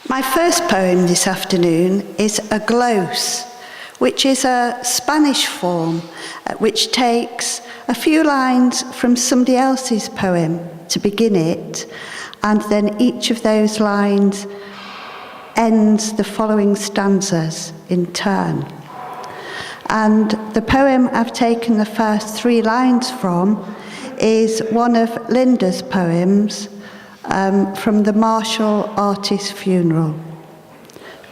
My first poem this afternoon is a glose, which is a Spanish form which takes a few lines from somebody else's poem to begin it, and then each of those lines ends the following stanzas in turn. And the poem I've taken the first 3 lines from is one of Linda's poems from the Martial Artist's Funeral.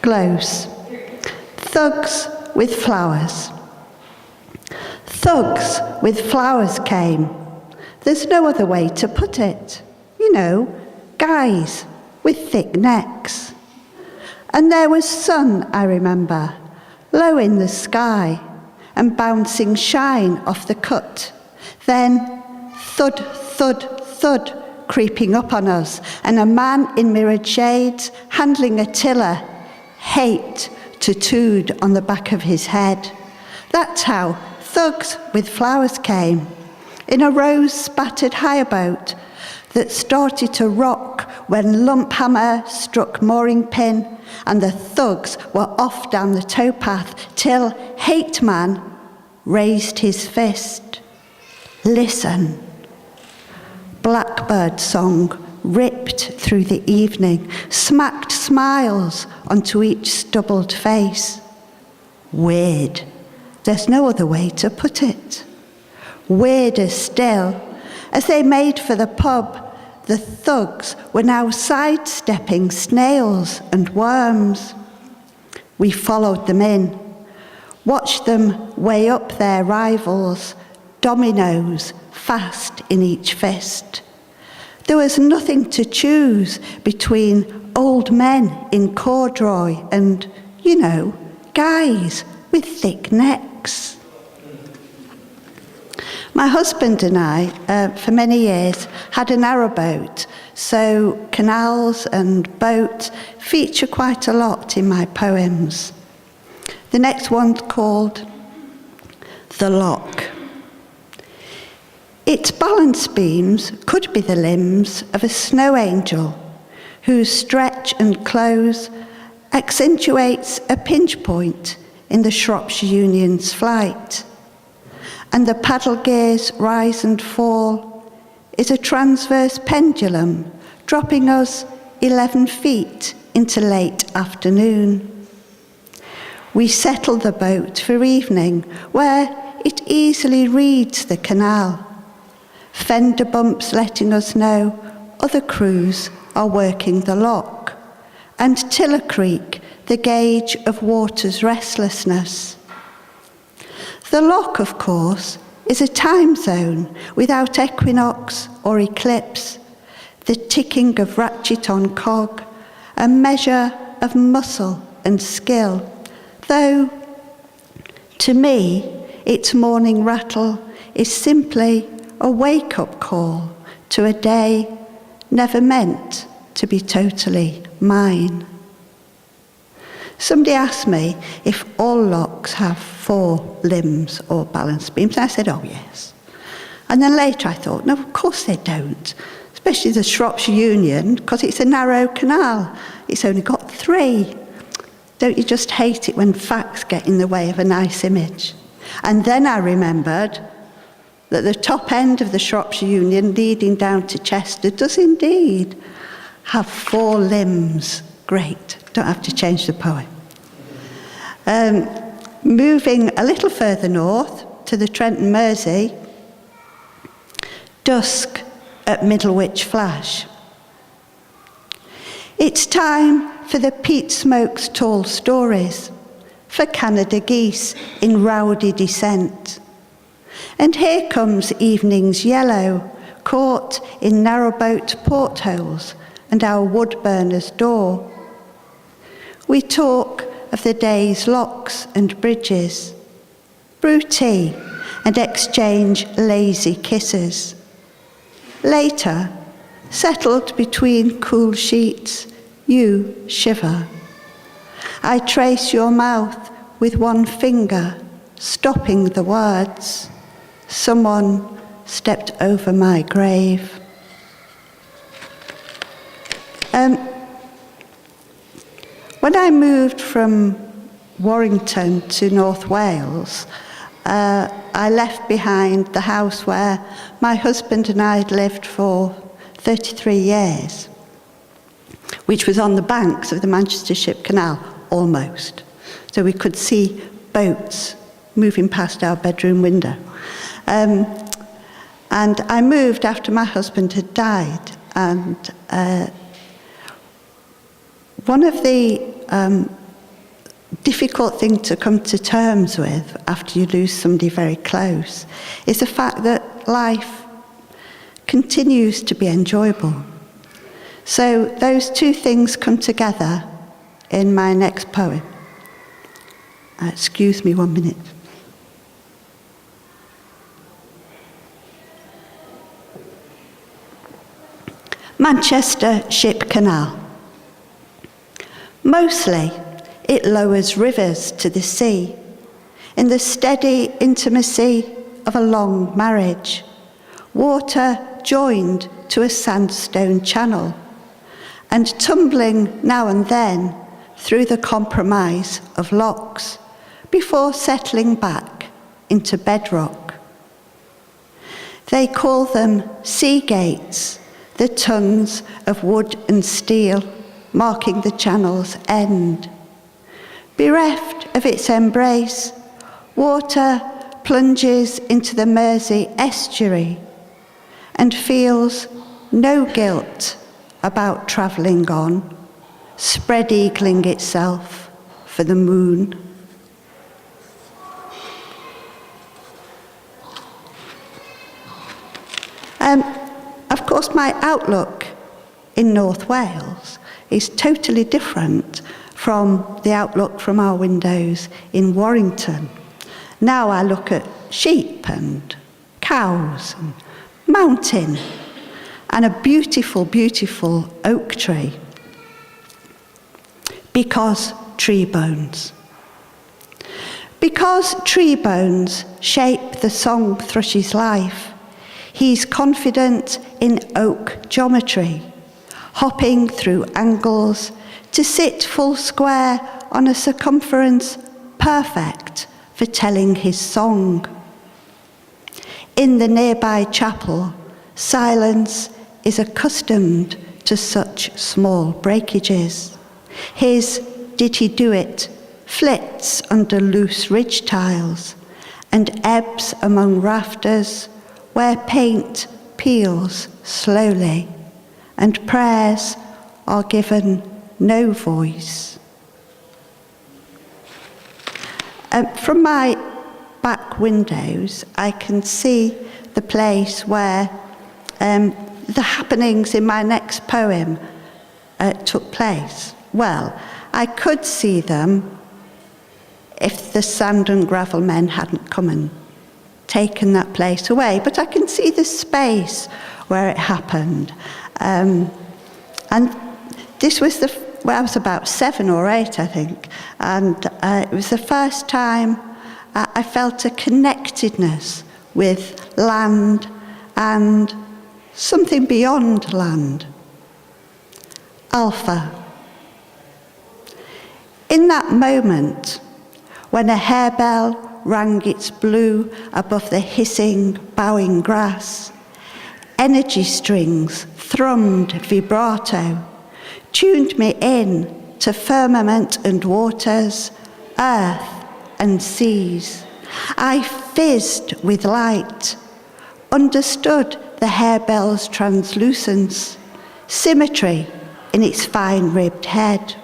Glose. Thugs with flowers. Thugs with flowers came. There's no other way to put it. You know, guys with thick necks. And there was sun, I remember, low in the sky and bouncing shine off the cut. Then thud, thud, thud creeping up on us, and a man in mirrored shades handling a tiller, hate tattooed on the back of his head. That's how thugs with flowers came, in a rose-spattered hire-boat that started to rock when lump hammer struck mooring pin, and the thugs were off down the towpath till Hate Man raised his fist. Listen. Blackbird song ripped through the evening, smacked smiles onto each stubbled face. Weird. There's no other way to put it. Weirder still, as they made for the pub, the thugs were now sidestepping snails and worms. We followed them in, watched them weigh up their rivals, dominoes fast in each fist. There was nothing to choose between old men in corduroy and, you know, guys with thick necks. My husband and I, for many years, had a narrowboat, so canals and boats feature quite a lot in my poems. The next one's called The Lock. Its balance beams could be the limbs of a snow angel whose stretch and close accentuates a pinch point in the Shropshire Union's flight. And the paddle gear's rise and fall is a transverse pendulum dropping us 11 feet into late afternoon. We settle the boat for evening where it easily reads the canal. Fender bumps letting us know other crews are working the lock, and Tiller Creek, the gauge of water's restlessness. The lock, of course, is a time zone without equinox or eclipse, the ticking of ratchet on cog, a measure of muscle and skill, though, to me, its morning rattle is simply a wake-up call to a day never meant to be totally mine. Somebody asked me if all locks have 4 limbs or balance beams, and I said, oh yes. And then later I thought, no, of course they don't, especially the Shropshire Union, because it's a narrow canal. It's only got 3. Don't you just hate it when facts get in the way of a nice image? And then I remembered that the top end of the Shropshire Union leading down to Chester does indeed have 4 limbs. Great, don't have to change the poem. Moving a little further north to the Trent and Mersey, dusk at Middlewich Flash. It's time for the peat smoke's tall stories, for Canada geese in rowdy descent. And here comes evening's yellow, caught in narrowboat portholes and our wood burner's door. We talk of the day's locks and bridges, brew tea and exchange lazy kisses. Later, settled between cool sheets, you shiver. I trace your mouth with one finger, stopping the words. Someone stepped over my grave. When I moved from Warrington to North Wales, I left behind the house where my husband and I had lived for 33 years, which was on the banks of the Manchester Ship Canal, almost. So we could see boats moving past our bedroom window. And I moved after my husband had died, and one of the difficult things to come to terms with after you lose somebody very close is the fact that life continues to be enjoyable. So those two things come together in my next poem. Excuse me 1 minute. Manchester Ship Canal. Mostly, it lowers rivers to the sea in the steady intimacy of a long marriage, water joined to a sandstone channel, and tumbling now and then through the compromise of locks before settling back into bedrock. They call them sea gates, the tongues of wood and steel marking the channel's end. Bereft of its embrace, water plunges into the Mersey estuary and feels no guilt about travelling on, spread-eagling itself for the moon. Of course, my outlook in North Wales is totally different from the outlook from our windows in Warrington. Now I look at sheep and cows and mountain and a beautiful, beautiful oak tree. Because tree bones. Because tree bones shape the song thrush's life, he's confident in oak geometry, hopping through angles to sit full square on a circumference perfect for telling his song. In the nearby chapel, silence is accustomed to such small breakages. His "did he do it" flits under loose ridge tiles and ebbs among rafters where paint peels slowly and prayers are given no voice. From my back windows, I can see the place where the happenings in my next poem took place. Well, I could see them if the sand and gravel men hadn't come and taken that place away, but I can see the space where it happened. And this was I was about 7 or 8, I think, and it was the first time I felt a connectedness with land and something beyond land. Alpha. In that moment, when a harebell rang its blue above the hissing, bowing grass, energy strings thrummed vibrato, tuned me in to firmament and waters, earth and seas. I fizzed with light, understood the harebell's translucence, symmetry in its fine-ribbed head.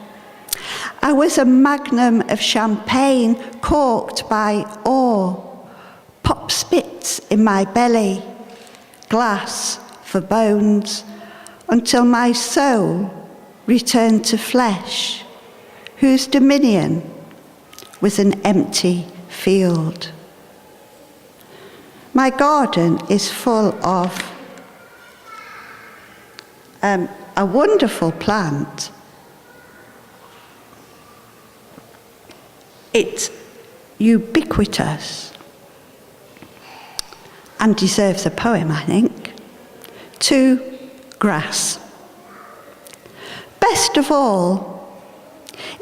I was a magnum of champagne corked by awe, pop spits in my belly, glass for bones, until my soul returned to flesh, whose dominion was an empty field. My garden is full of a wonderful plant. It's ubiquitous and deserves a poem, I think. 2, grass. Best of all,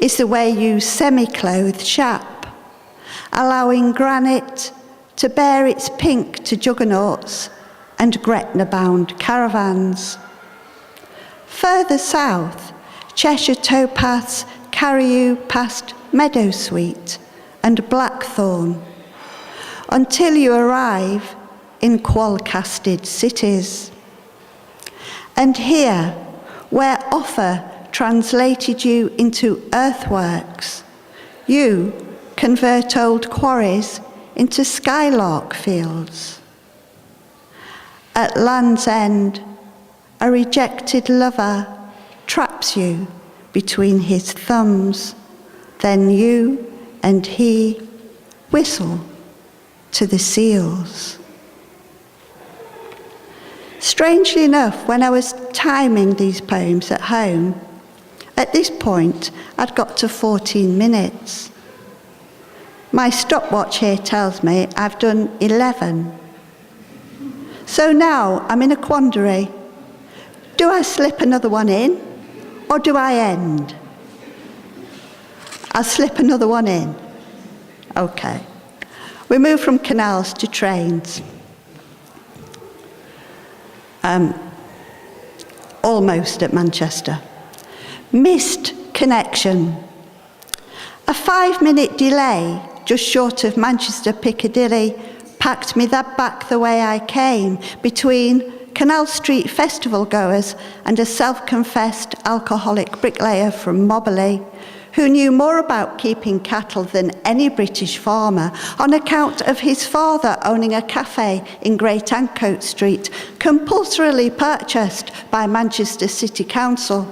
is the way you semi-clothe Shap, allowing granite to bear its pink to juggernauts and Gretna-bound caravans. Further south, Cheshire towpaths carry you past Meadowsweet and Blackthorn until you arrive in qual-casted cities. And here, where Offa translated you into earthworks, you convert old quarries into skylark fields. At Land's End, a rejected lover traps you between his thumbs, then you and he whistle to the seals. Strangely enough, when I was timing these poems at home, at this point I'd got to 14 minutes. My stopwatch here tells me I've done 11. So now I'm in a quandary. Do I slip another one in, or do I end? I'll slip another one in. Okay. We move from canals to trains. Almost at Manchester. Missed connection. A 5-minute delay just short of Manchester Piccadilly packed me back the way I came, between Canal Street festival goers and a self-confessed alcoholic bricklayer from Moberley, who knew more about keeping cattle than any British farmer on account of his father owning a cafe in Great Ancoat Street, compulsorily purchased by Manchester City Council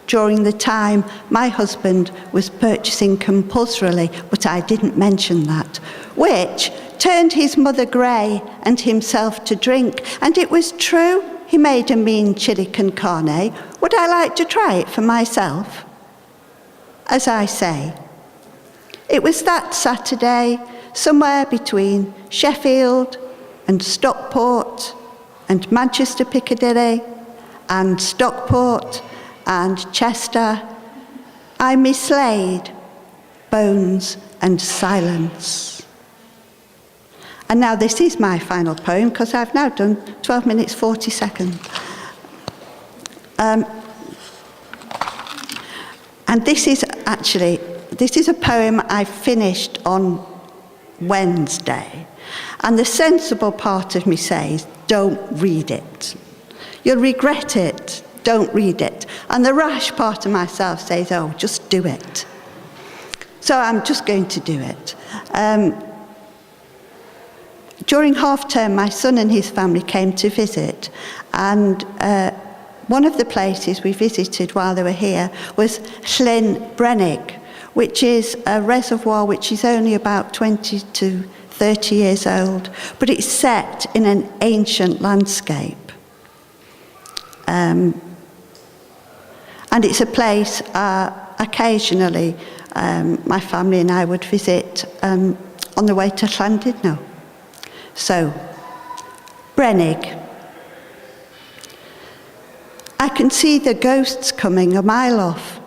during the time my husband was purchasing compulsorily, but I didn't mention that, which turned his mother grey and himself to drink. And it was true, he made a mean chili con carne. Would I like to try it for myself? As I say, it was that Saturday, somewhere between Sheffield and Stockport and Manchester Piccadilly and Stockport and Chester, I mislaid bones and silence. And now this is my final poem, because I've now done 12 minutes 40 seconds. And this is a poem I finished on Wednesday. And the sensible part of me says, don't read it. You'll regret it. Don't read it. And the rash part of myself says, oh, just do it. So I'm just going to do it. During half term, my son and his family came to visit, and one of the places we visited while they were here was Llyn Brenig, which is a reservoir which is only about 20 to 30 years old, but it's set in an ancient landscape. And it's a place occasionally my family and I would visit on the way to Llandudno. So, Brenig. I can see the ghosts coming a mile off,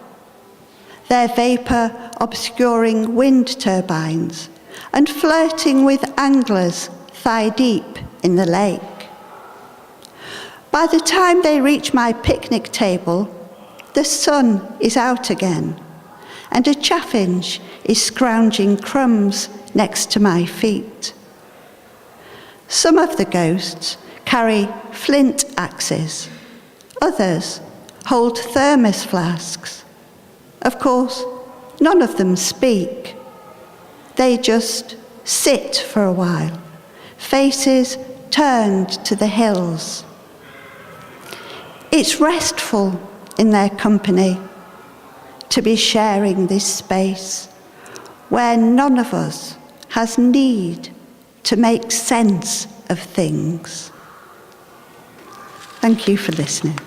their vapour obscuring wind turbines and flirting with anglers thigh-deep in the lake. By the time they reach my picnic table, the sun is out again, and a chaffinch is scrounging crumbs next to my feet. Some of the ghosts carry flint axes. Others hold thermos flasks. Of course, none of them speak. They just sit for a while, faces turned to the hills. It's restful in their company to be sharing this space where none of us has need to make sense of things. Thank you for listening.